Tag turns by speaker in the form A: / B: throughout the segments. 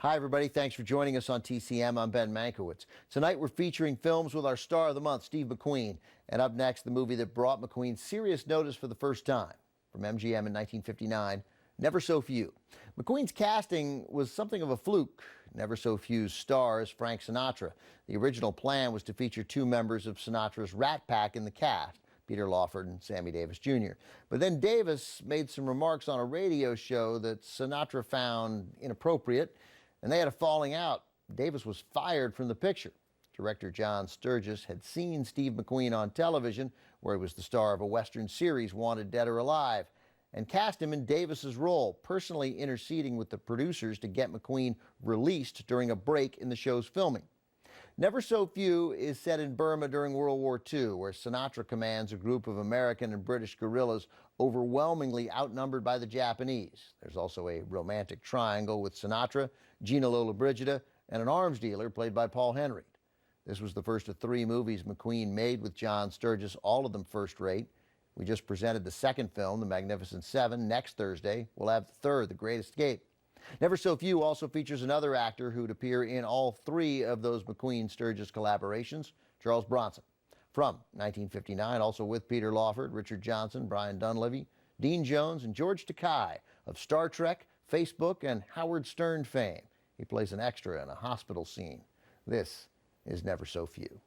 A: Hi, everybody. Thanks for joining us on TCM. I'm Ben Mankiewicz. Tonight, we're featuring films with our star of the month, Steve McQueen. And up next, the movie that brought McQueen serious notice for the first time. From MGM in 1959, Never So Few. McQueen's casting was something of a fluke. Never So Few's star is Frank Sinatra. The original plan was to feature two members of Sinatra's Rat Pack in the cast, Peter Lawford and Sammy Davis Jr. But then Davis made some remarks on a radio show that Sinatra found inappropriate, and they had a falling out. Davis was fired from the picture. Director John Sturges had seen Steve McQueen on television, where he was the star of a Western series, Wanted Dead or Alive, and cast him in Davis's role, personally interceding with the producers to get McQueen released during a break in the show's filming. Never So Few is set in Burma during World War II, where Sinatra commands a group of American and British guerrillas overwhelmingly outnumbered by the Japanese. There's also a romantic triangle with Sinatra, Gina Lollobrigida, and an arms dealer played by Paul Henreid. This was the first of three movies McQueen made with John Sturges, all of them first-rate. We just presented the second film, The Magnificent Seven. Next Thursday, we'll have the third, The Great Escape. Never So Few also features another actor who'd appear in all three of those McQueen-Sturges collaborations, Charles Bronson. From 1959, also with Peter Lawford, Richard Johnson, Brian Dunleavy, Dean Jones, and George Takei of Star Trek, Facebook, and Howard Stern fame. He plays an extra in a hospital scene. This is Never So Few.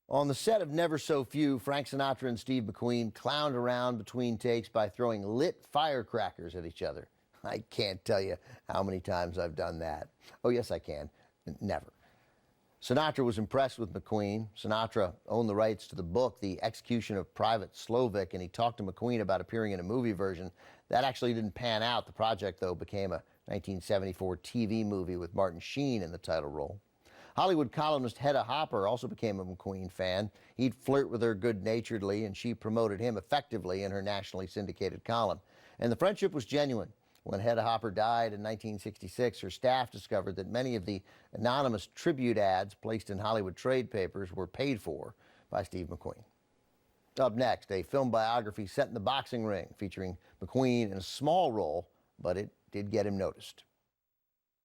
A: On the set of Never So Few, Frank Sinatra and Steve McQueen clowned around between takes by throwing lit firecrackers at each other. I can't tell you how many times I've done that. Oh, yes, I can. Never. Sinatra was impressed with McQueen. Sinatra owned the rights to the book, The Execution of Private Slovik, and he talked to McQueen about appearing in a movie version. That actually didn't pan out. The project, though, became a 1974 TV movie with Martin Sheen in the title role. Hollywood columnist Hedda Hopper also became a McQueen fan. He'd flirt with her good-naturedly, and she promoted him effectively in her nationally syndicated column. And the friendship was genuine. When Hedda Hopper died in 1966, her staff discovered that many of the anonymous tribute ads placed in Hollywood trade papers were paid for by Steve McQueen. Up next, a film biography set in the boxing ring featuring McQueen in a small role, but it did get him noticed.